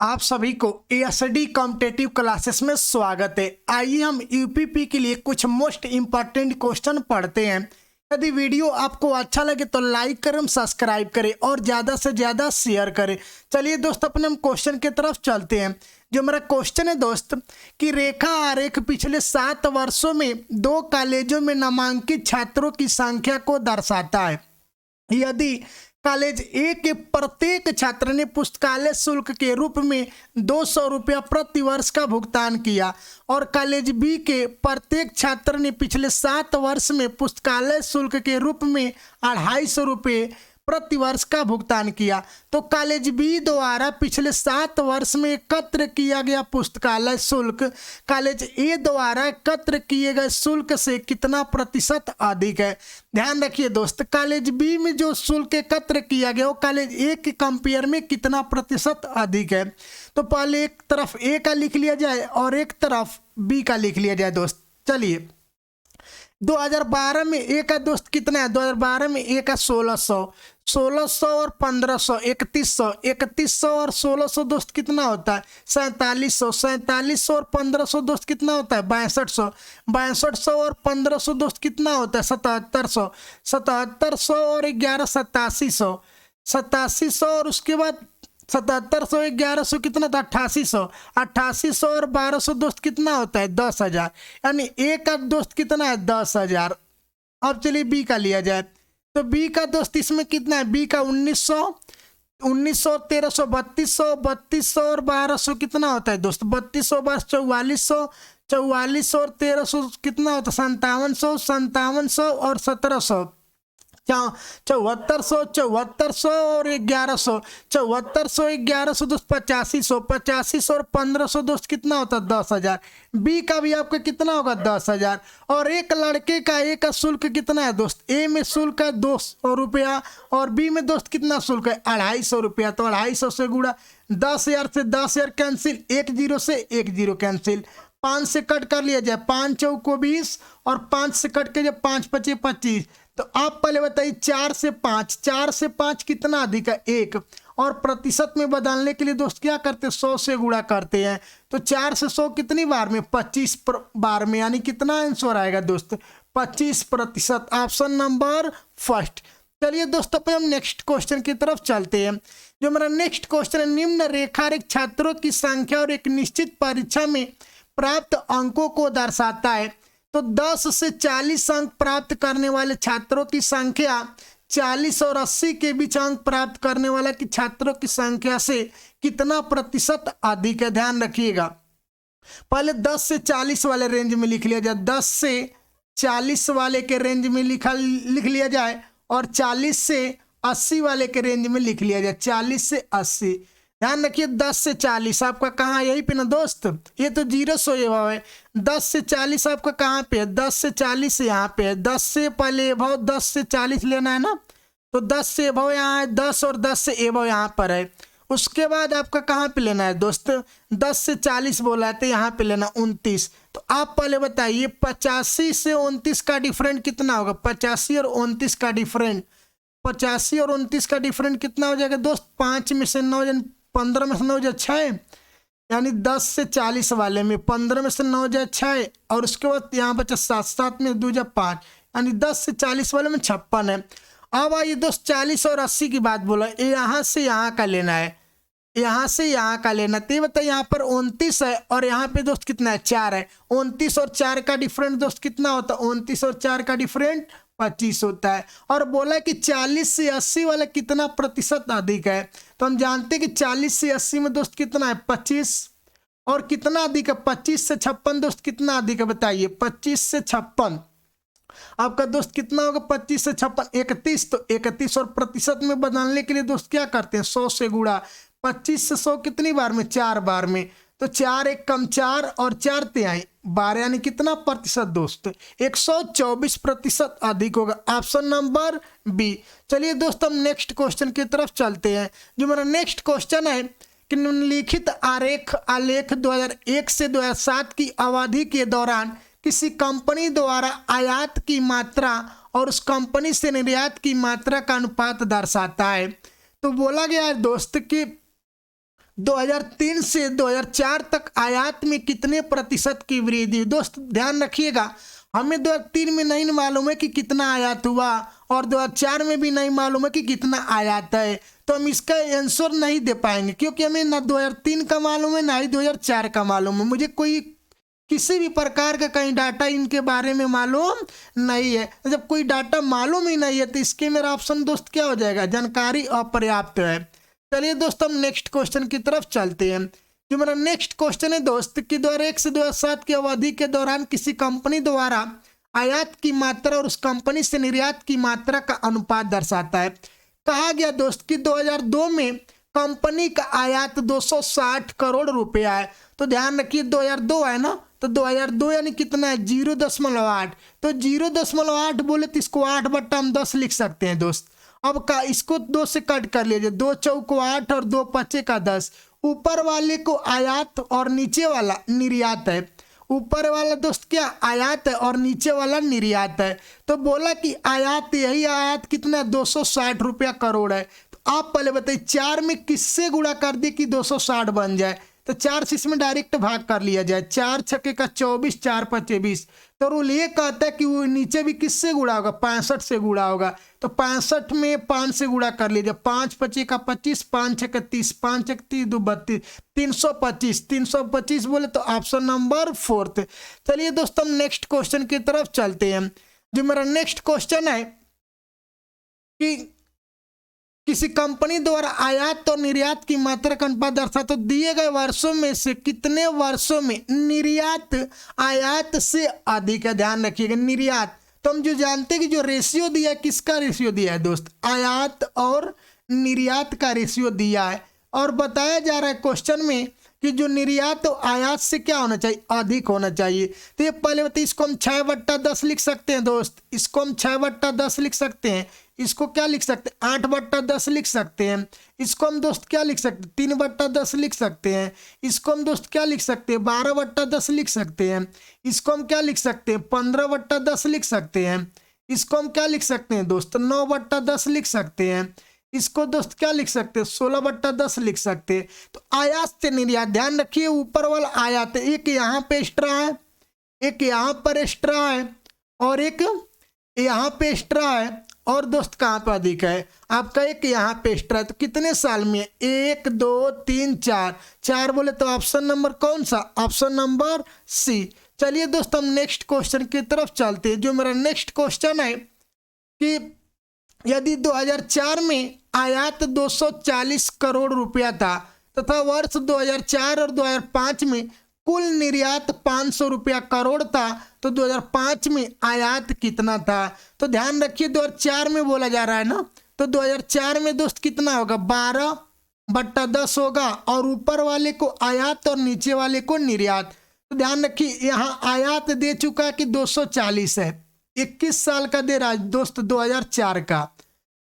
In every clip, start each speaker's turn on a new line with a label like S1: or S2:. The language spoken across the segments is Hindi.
S1: आप सभी को एएसडी कॉम्पिटेटिव क्लासेस में स्वागत है। आइए हम यूपीपी के लिए कुछ मोस्ट इम्पॉर्टेंट क्वेश्चन पढ़ते हैं। यदि वीडियो आपको अच्छा लगे तो लाइक करें, सब्सक्राइब करें और ज़्यादा से ज़्यादा शेयर करें। चलिए दोस्त, अपने हम क्वेश्चन की तरफ चलते हैं। जो मेरा क्वेश्चन है दोस्त कि रेखा आरेख पिछले 7 वर्षों में 2 कॉलेजों में नामांकित छात्रों की संख्या को दर्शाता है। यदि कॉलेज ए के प्रत्येक छात्र ने पुस्तकालय शुल्क के रूप में 200 रुपया प्रति वर्ष का भुगतान किया और कॉलेज बी के प्रत्येक छात्र ने पिछले 7 वर्ष में पुस्तकालय शुल्क के रूप में 250 रुपये प्रति वर्ष का भुगतान किया, तो कॉलेज बी द्वारा पिछले 7 वर्ष में एकत्र किया गया पुस्तकालय शुल्क कॉलेज ए द्वारा एकत्र किए गए शुल्क से कितना प्रतिशत अधिक है। ध्यान रखिए दोस्त, कॉलेज बी में जो शुल्क एकत्र किया गया वो कॉलेज ए के कंपेयर में कितना प्रतिशत अधिक है। तो पहले एक तरफ ए का लिख लिया जाए और एक तरफ बी का लिख लिया जाए। दोस्त चलिए, 2012 में ए का दोस्त कितना है? 2012 में ए का 1600 और 1500 3100 और 1600 दोस्त कितना होता है? 4700 और 1500 दोस्त कितना होता है? 6200 और 1500 दोस्त कितना होता है? 7700 और 11 8700 और उसके बाद 7700 1100 कितना था? 8800 और 1200 दोस्त कितना होता है? 10,000। यानी ए का दोस्त कितना है? 10,000। अब चलिए बी का लिया जाए, तो बी का दोस्त इसमें कितना है? बी का 1900 1300 3200 और 1200 कितना होता है दोस्त? 3200 4400 और 1300 कितना होता है? 5700 और 1700 7400 और 1100 दोस्त 8500 और 1500 दोस्त कितना होता है? 10,000। बी का भी आपका कितना होगा? 10,000। और एक लड़के का ए का शुल्क कितना है दोस्त? ए में शुल्क है 200 रुपया और बी में दोस्त कितना शुल्क है? 250 रुपया। तो 250 से गुड़ा 10,000 से 10,000 कैंसिल, 1 0 से 1 0 कैंसिल, 5 से कट कर लिया जाए, 5 चौको 20 और 5 से कट के जब 5 पचे 25। तो आप पहले बताइए 4 से 5 कितना अधिक है? 1। और प्रतिशत में बदलने के लिए दोस्त क्या करते हैं? 100 से गुणा करते हैं। तो 4 से 100 कितनी बार में? 25 बार में, यानी कितना आंसर आएगा दोस्त? 25%। Option number first. चलिए दोस्तों, पे हम नेक्स्ट क्वेश्चन की तरफ चलते हैं। जो मेरा नेक्स्ट क्वेश्चन है, निम्न रेखारेख छात्रों की संख्या और एक निश्चित परीक्षा में प्राप्त अंकों को दर्शाता है। तो 10 से 40 अंक प्राप्त करने वाले छात्रों की संख्या 40 और 80 के बीच अंक प्राप्त करने वाला की छात्रों की संख्या से कितना प्रतिशत अधिक है? ध्यान रखिएगा, पहले 10 से 40 वाले रेंज में लिख लिया जाए, 10 से 40 वाले के रेंज में लिख लिया जाए और 40 से 80 वाले के रेंज में लिख लिया जाए। 40 से 80, ध्यान रखिए 10 से 40 आपका कहाँ? यहीं पे ना दोस्त, ये तो 0 से एभव है। 10 से 40 आपका कहाँ पे है? 10 से 40 यहाँ पे है। 10 से पहले एभव 10 से 40 लेना है ना, तो 10 से एभव यहाँ है 10 और 10 से एभव यहाँ पर है। उसके बाद आपका कहाँ पे लेना है दोस्त? 10 से 40 बोला है तो यहाँ पे लेना 29। तो आप पहले बताइए 85 से 29 का डिफरेंट कितना होगा? 85 और 29 का डिफरेंट, 85 और 29 का डिफरेंट कितना हो जाएगा दोस्त? 5 में से 9 15 में से 9 6, यानी 10 से 40 वाले में 15 में से 9 6 और उसके बाद यहाँ बचा 7 में 2 5, यानी 10 से 40 वाले में 56 है। अब आइए दोस्त 40 और 80 की बात बोला, यहाँ से यहाँ का लेना है, यहाँ से यहाँ का लेना। तो ये बताइए यहाँ पर 29 है और यहाँ पे दोस्त कितना है? 4 है। 29 और 4 का डिफरेंट दोस्त कितना होता है? 29 और 4 का डिफरेंट 25 होता है। और बोला कि 40 से 80 वाला कितना प्रतिशत अधिक है? तो हम जानते हैं कि 40 से 80 में दोस्त कितना है? 25। और कितना अधिक है? 25 से 56 दोस्त कितना अधिक है? बताइए 25 से 56 आपका दोस्त कितना होगा? 25 से 56 31। तो 31 और प्रतिशत में बदलने के लिए दोस्त क्या करते हैं? 100 से गुणा। 25 से 100 कितनी बार में? 4 बार में। तो 4 1 कम 4 और 4 तिहाई 12, यानी कितना प्रतिशत दोस्त? 124% अधिक होगा। Option number B. चलिए दोस्त, हम नेक्स्ट क्वेश्चन की तरफ चलते हैं। जो मेरा नेक्स्ट क्वेश्चन है कि निम्नलिखित आलेख 2001 से 2007 की अवधि के दौरान किसी कंपनी द्वारा आयात की मात्रा और उस कंपनी से निर्यात की मात्रा का अनुपात दर्शाता है। तो बोला गया है दोस्त कि 2003 से 2004 तक आयात में कितने प्रतिशत की वृद्धि। दोस्त ध्यान रखिएगा, हमें 2003 में नहीं मालूम है कि कितना आयात हुआ और 2004 में भी नहीं मालूम है कि कितना आयात है, तो हम इसका आंसर नहीं दे पाएंगे क्योंकि हमें ना 2003 का मालूम है ना ही 2004 का मालूम है। मुझे कोई किसी भी प्रकार का कहीं डाटा इनके बारे में मालूम नहीं है। जब कोई डाटा मालूम ही नहीं है तो इसके मेरा ऑप्शन दोस्त क्या हो जाएगा, जानकारी अपर्याप्त है। चलिए दोस्त हम नेक्स्ट क्वेश्चन की तरफ चलते हैं। जो मेरा नेक्स्ट क्वेश्चन है दोस्त कि 2001 से 2007 की अवधि के दौरान किसी कंपनी द्वारा आयात की मात्रा और उस कंपनी से निर्यात की मात्रा का अनुपात दर्शाता है। कहा गया दोस्त कि 2002 में कंपनी का आयात 260 करोड़ रुपया है। तो ध्यान रखिए 2002 है ना, तो 2002 यानी कितना है 0.8, तो 0.8 बोले तो इसको 8/10 लिख सकते हैं दोस्त। अब का इसको 2 से कट कर लीजिए, 2 चौको 8 और 2 पचे का 10। ऊपर वाले को आयात और नीचे वाला निर्यात है। ऊपर वाला दोस्त क्या आयात है और नीचे वाला निर्यात है। तो बोला कि आयात, यही आयात कितना 260 रुपया करोड़ है। तो आप पहले बताइए 4 में किससे गुणा कर दिए कि 260 बन जाए। तो 4 से इसमें डायरेक्ट भाग कर लिया जाए, 4 छक्के का 24, 4 पचे 20। तो रूल ये कहता है कि वो नीचे भी किससे गुणा होगा, 65 से गुणा होगा। तो 65 में 5 से गुणा कर लीजिए, 5 पचे का 25, 5 छक्के 30, 5 छक्के 30, 2 32, 325। 325 बोले तो ऑप्शन नंबर 4। चलिए दोस्तों हम नेक्स्ट क्वेश्चन की तरफ चलते हैं। जो मेरा नेक्स्ट क्वेश्चन है कि किसी कंपनी द्वारा आयात और निर्यात की मात्रा का अनुपात दर्शा, तो दिए गए वर्षों में से कितने वर्षों में निर्यात आयात से अधिक है। ध्यान रखिएगा निर्यात, तो हम जो जानते हैं कि जो रेशियो दिया है, किसका रेशियो दिया है दोस्त, आयात और निर्यात का रेशियो दिया है। और बताया जा रहा है क्वेश्चन में कि जो निर्यात तो आयात से क्या होना चाहिए, अधिक होना चाहिए। तो ये पहले बताइए, इसको हम 6/10 लिख सकते हैं दोस्त, इसको हम 6/10 लिख सकते हैं। इसको क्या लिख सकते हैं, 8/10 लिख सकते हैं। इसको हम दोस्त क्या लिख सकते हैं, 3/10 लिख सकते हैं। इसको हम दोस्त क्या लिख सकते हैं, 12/10 लिख सकते हैं। इसको हम क्या लिख सकते हैं, 15/10 लिख सकते हैं। इसको हम क्या लिख सकते हैं दोस्त, 9/10 लिख सकते हैं। इसको दोस्त क्या लिख सकते हैं, 16/10 लिख सकते हैं। तो आयात से निर्यात, ध्यान रखिए ऊपर वाला आयात है, एक यहाँ पे एक्स्ट्रा है, एक यहाँ पर एक्स्ट्रा है और एक यहाँ पे एक्स्ट्रा है। और दोस्त कहाँ पे अधिक है, आपका एक यहाँ पे एक्स्ट्रा है। तो कितने साल में, 1 2 3 4, 4 बोले तो ऑप्शन नंबर कौन सा, ऑप्शन नंबर सी। चलिए दोस्त हम नेक्स्ट क्वेश्चन की तरफ चलते हैं। जो मेरा नेक्स्ट क्वेश्चन है कि यदि 2004 में आयात 240 करोड़ रुपया था तथा वर्ष 2004 और 2005 में कुल निर्यात 500 रुपया करोड़ था, तो 2005 में आयात कितना था। तो ध्यान रखिए 2004 में बोला जा रहा है ना, तो 2004 में दोस्त कितना होगा, 12/10 होगा। और ऊपर वाले को आयात और नीचे वाले को निर्यात। तो ध्यान रखिए यहाँ आयात दे चुका है कि 240 है, 21 साल का दे रहा है दोस्त 2004 का।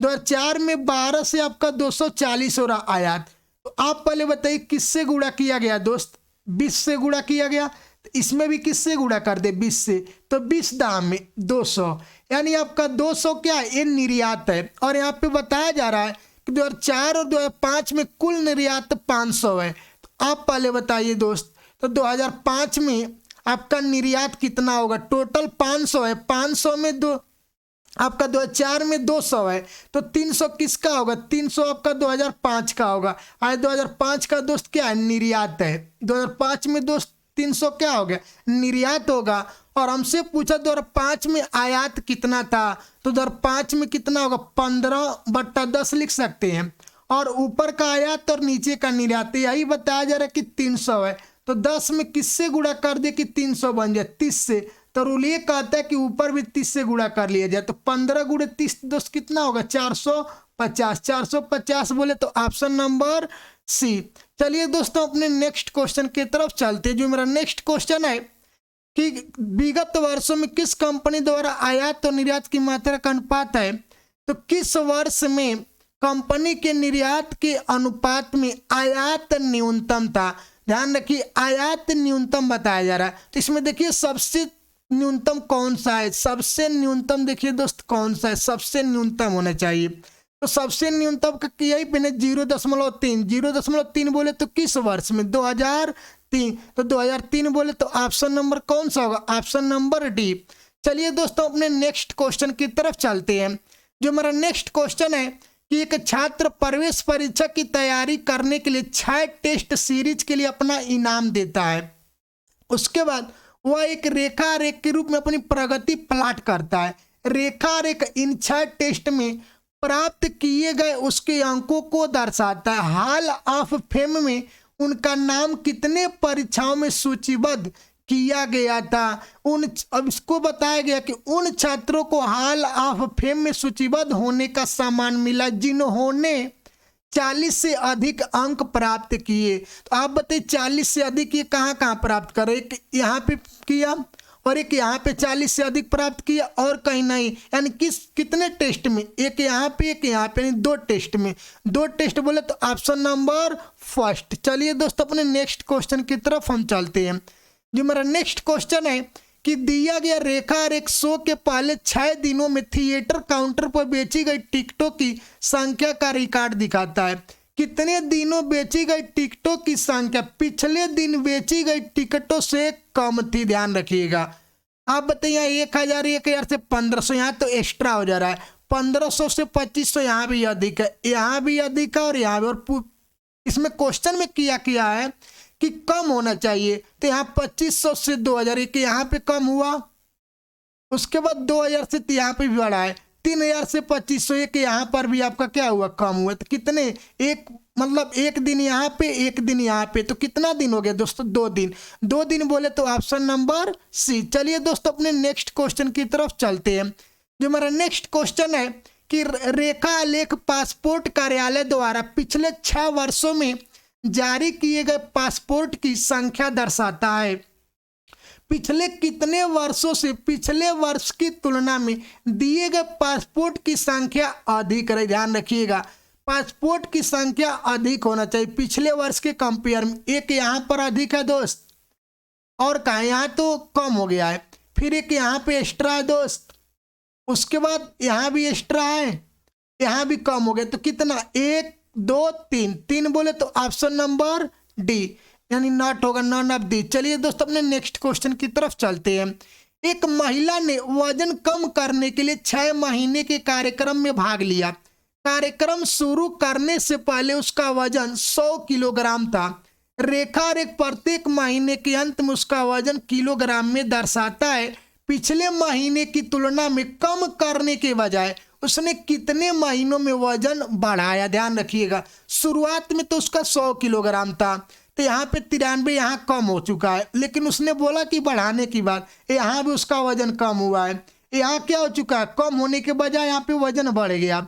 S1: 2004 में 12 से आपका 240 हो रहा आयात। तो आप पहले बताइए किससे गुणा किया गया दोस्त, 20 से गुणा किया गया। तो इसमें भी किससे गुणा कर दे, 20 से। तो 20 दाम में 200, यानी आपका 200 क्या है, ये निर्यात है। और यहाँ पे बताया जा रहा है कि 2004 और 2005 में कुल निर्यात 500 है। तो आप पहले बताइए दोस्त, तो 2005 में आपका निर्यात कितना होगा, टोटल 500 है, 500 में दो आपका 2004 में 200 है, तो 300 किसका होगा, 300 आपका 2005 का होगा। आज 2005 का दोस्त क्या है, निर्यात है। 2005 में दोस्त 300 क्या हो गया, निर्यात होगा। और हमसे पूछा 2005 में आयात कितना था, तो 2005 में कितना होगा, 15/10 लिख सकते हैं। और ऊपर का आयात और नीचे का निर्यात, यही बताया जा रहा है कि 300 है। तो 10 में किससे गुणा कर दे कि 300 बन जाए, 30 से। तो रूल ये कहता है कि ऊपर भी 30 से गुणा कर लिया जाए। तो 15 × 30 दोस्त कितना होगा, 450। 450 बोले तो ऑप्शन नंबर सी। चलिए दोस्तों अपने नेक्स्ट क्वेश्चन की तरफ चलते हैं। जो मेरा नेक्स्ट क्वेश्चन है कि विगत वर्षों में किस कंपनी द्वारा आयात और निर्यात की मात्रा का अनुपात है, तो किस वर्ष में कंपनी के निर्यात के अनुपात में आयात न्यूनतम था। ध्यान रखिए आयात न्यूनतम बताया जा रहा है। तो इसमें देखिए सबसे न्यूनतम कौन सा है, सबसे न्यूनतम देखिए दोस्त कौन सा है, सबसे न्यूनतम होना चाहिए। तो सबसे न्यूनतम का किया ही मैंने 0.3, 0.3 बोले तो किस वर्ष में, 2003, तो 2003 बोले तो ऑप्शन नंबर कौन सा होगा, ऑप्शन नंबर डी। चलिए दोस्तों अपने नेक्स्ट क्वेश्चन की तरफ चलते हैं। जो हमारा नेक्स्ट क्वेश्चन है कि एक छात्र प्रवेश परीक्षा की तैयारी करने के लिए 6 टेस्ट सीरीज के लिए अपना इनाम देता है। उसके बाद वह एक रेखा रेख के रूप में अपनी प्रगति प्लाट करता है। रेखा रेख इन 6 टेस्ट में प्राप्त किए गए उसके अंकों को दर्शाता है। हॉल ऑफ फेम में उनका नाम कितने परीक्षाओं में सूचीबद्ध किया गया था। अब इसको बताया गया कि उन छात्रों को हॉल ऑफ फेम में सूचीबद्ध होने का सम्मान मिला जिन्होंने 40 से अधिक अंक प्राप्त किए। तो आप बताइए 40 से अधिक ये कहाँ कहाँ प्राप्त करे, एक यहाँ पे किया और एक यहाँ पे 40 से अधिक प्राप्त किया और कहीं नहीं, यानी कितने टेस्ट में, एक यहाँ पे एक यहाँ पे, यानी 2 टेस्ट में। 2 टेस्ट बोले तो ऑप्शन नंबर फर्स्ट। चलिए दोस्तों अपने नेक्स्ट क्वेश्चन की तरफ हम चलते हैं। जो मेरा नेक्स्ट क्वेश्चन है कि दिया गया रेखा रेख शो के पहले 6 दिनों में थिएटर काउंटर पर बेची गई टिकटों की संख्या का रिकॉर्ड दिखाता है। कितने दिनों बेची गई टिकटों की संख्या पिछले दिन बेची गई टिकटों से कम थी, ध्यान रखिएगा। आप बताइए 1000, 1000 से 1500, यहाँ तो एक्स्ट्रा हो जा रहा है। 1500 से 2500 यहाँ भी अधिक है, यहाँ भी अधिक है और यहाँ भी, और इसमें क्वेश्चन में किया है कि कम होना चाहिए, तो यहाँ 2500 से 2000, एक यहाँ पे कम हुआ, उसके बाद 2000 से यहाँ पे भी बढ़ा है, 3000 से 2500, एक यहाँ पर भी आपका क्या हुआ, कम हुआ। तो कितने, एक मतलब एक दिन यहाँ पे एक दिन यहाँ पे, तो कितना दिन हो गया दोस्तों, 2 दिन। 2 दिन बोले तो ऑप्शन नंबर सी। चलिए दोस्तों अपने नेक्स्ट क्वेश्चन की तरफ चलते हैं। जो हमारा नेक्स्ट क्वेश्चन है कि रेखा आलेख पासपोर्ट कार्यालय द्वारा पिछले 6 वर्षों में जारी किए गए पासपोर्ट की संख्या दर्शाता है। पिछले कितने वर्षों से पिछले वर्ष की तुलना में दिए गए पासपोर्ट की संख्या अधिक है, ध्यान रखिएगा। पासपोर्ट की संख्या अधिक होना चाहिए पिछले वर्ष के कंपेयर में। एक यहाँ पर अधिक है दोस्त, और कहाँ यहाँ तो कम हो गया है, फिर एक यहाँ पे एक्स्ट्रा है दोस्त, उसके बाद यहाँ भी एक्स्ट्रा है, यहाँ भी कम हो गया। तो कितना, 1 2 3, 3 बोले तो ऑप्शन नंबर डी, यानी नॉट होगा, नॉन ऑफ दी। चलिए दोस्तों अपने नेक्स्ट क्वेश्चन की तरफ चलते हैं। एक महिला ने वजन कम करने के लिए 6 महीने के कार्यक्रम में भाग लिया। कार्यक्रम शुरू करने से पहले उसका वजन 100 किलोग्राम था। रेखा रेख प्रत्येक महीने के अंत में उसका वजन किलोग्राम में दर्शाता है। पिछले महीने की तुलना में कम करने के बजाय उसने कितने महीनों में वजन बढ़ाया, ध्यान रखिएगा। शुरुआत में तो उसका 100 किलोग्राम था, तो यहाँ पे 93 यहाँ कम हो चुका है, लेकिन उसने बोला कि बढ़ाने की बात, यहाँ भी उसका वजन कम हुआ है। यहाँ क्या हो चुका है, कम होने के बजाय यहाँ पे वजन बढ़ गया।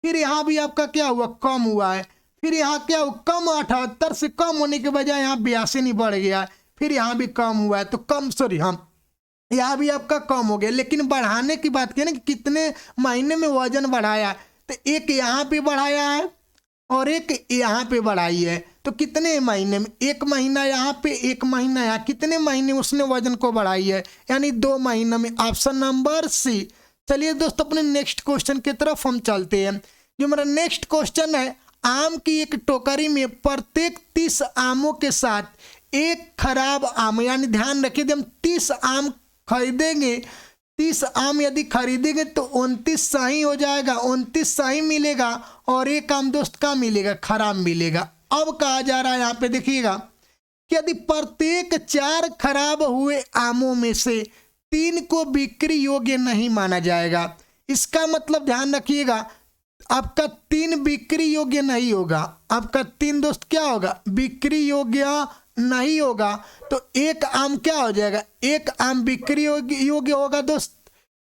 S1: फिर यहाँ भी आपका क्या हुआ, कम हुआ है। फिर यहाँ क्या हुआ, कम 78 से कम होने के बजाय यहाँ 82 नहीं बढ़ गया। फिर यहाँ भी कम हुआ है, तो कम, सॉरी हाँ, यहाँ भी आपका कम हो गया। लेकिन बढ़ाने की बात की ना कि कितने महीने में वजन बढ़ाया, तो एक यहाँ पे बढ़ाया है और एक यहाँ पे बढ़ाई है। तो कितने महीने में, 1 महीना यहाँ पे 1 महीना यहाँ, कितने महीने उसने वजन को बढ़ाई है, यानी 2 महीने में, ऑप्शन नंबर सी। चलिए दोस्तों अपने नेक्स्ट क्वेश्चन की तरफ हम चलते हैं। जो हमारा नेक्स्ट क्वेश्चन है, आम की एक टोकरी में प्रत्येक 30 आमों के साथ एक खराब आम, यानी ध्यान रखिए हम 30 आम खरीदेंगे, 30 आम यदि खरीदेंगे तो 29 सही हो जाएगा, 29 सही मिलेगा और एक आम दोस्त का मिलेगा, खराब मिलेगा। अब कहा जा रहा है यहाँ पे देखिएगा कि यदि प्रत्येक 4 खराब हुए आमों में से 3 को बिक्री योग्य नहीं माना जाएगा। इसका मतलब ध्यान रखिएगा, आपका 3 बिक्री योग्य नहीं होगा, आपका 3 दोस्त क्या होगा, बिक्री योग्य नहीं होगा। तो एक आम क्या हो जाएगा, एक आम बिक्री योग्य होगा दोस्त,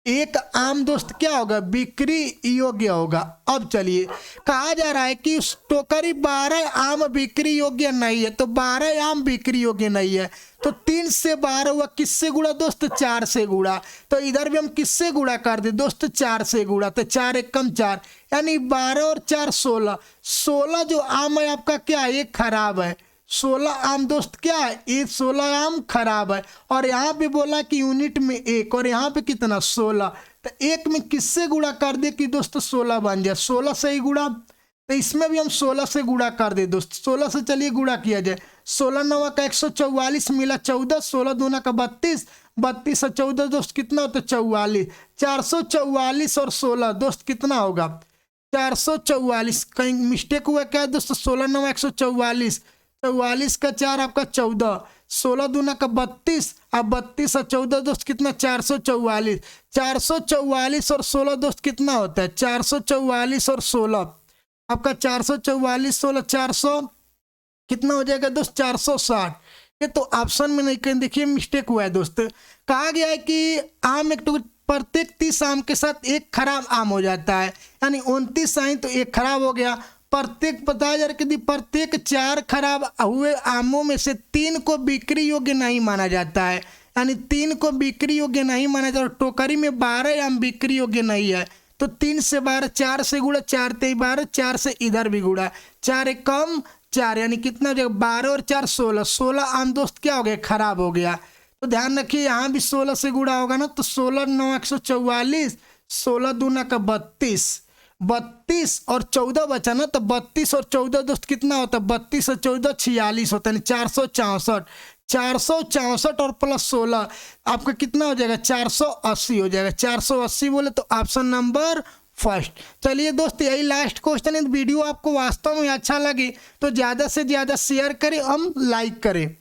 S1: एक आम दोस्त क्या होगा, बिक्री योग्य होगा। अब चलिए कहा जा रहा है कि उस टोकरी 12 आम बिक्री योग्य नहीं है, तो 12 आम बिक्री योग्य नहीं है, तो 3 से 12 हुआ, किससे गुड़ा दोस्त, 4 से गुड़ा। तो इधर भी हम किससे गुड़ा कर दे दोस्त, 4 से गुड़ा, तो 4 एक कम 4, यानी 12 और 4 16। 16 जो आम है आपका क्या है, ये खराब है। 16 आम दोस्त क्या है, ये 16 आम खराब है। और यहाँ पे बोला कि यूनिट में 1, और यहाँ पे कितना 16, तो 1 में किससे गुणा कर दे कि दोस्त 16 बन जाए, 16 से ही गुणा। तो इसमें भी हम 16 से गुणा कर दे दोस्त, 16 से चलिए गुणा किया जाए। 16 नवा का 144 मिला 14, 16 दूना का 32, 32 और 14 दोस्त कितना होता है 44, 444 और 16 दोस्त कितना होगा 444। कहीं मिस्टेक हुआ क्या दोस्त, 16 नवा 144, 44 का 4 आपका 14, 16 दूना का 32, अब 32 और 14 दोस्त कितना 444, 444 और 16 दोस्त कितना होता है 444 और 16 आपका 444 16 400 कितना हो जाएगा दोस्त 460। ये तो ऑप्शन में नहीं, कहीं देखिए मिस्टेक हुआ है दोस्त। कहा गया है कि आम एक टुकड़े प्रत्येक 30 आम के साथ एक खराब आम हो जाता है, यानी 29 आई तो एक खराब हो गया। प्रत्येक बताया जा रहा है कि प्रत्येक 4 खराब हुए आमों में से 3 को बिक्री योग्य नहीं माना जाता है, यानी 3 को बिक्री योग्य नहीं माना जाता। और टोकरी में 12 आम बिक्री योग्य नहीं है, तो 3 से 12, 4 से गुड़ा, 4 ते 12, 4 से इधर भी गुड़ा, 4 एक कम 4, यानी कितना हो जाएगा 12 और 4 16, 16 आम दोस्त क्या हो गया खराब हो गया। तो ध्यान रखिए यहाँ भी 16 से गुड़ा होगा ना, तो 16 9 144, 16 दूना का 32, 32 और 14 बचा ना, तो 32 और 14 दोस्त कितना होता है 32 और 14 46 होता है, 464, 464 और प्लस 16 आपका कितना हो जाएगा 480 हो जाएगा। 480 बोले तो ऑप्शन नंबर फर्स्ट। चलिए दोस्त यही लास्ट क्वेश्चन है। वीडियो आपको वास्तव में अच्छा लगे तो ज़्यादा से ज़्यादा शेयर करें, हम लाइक करें।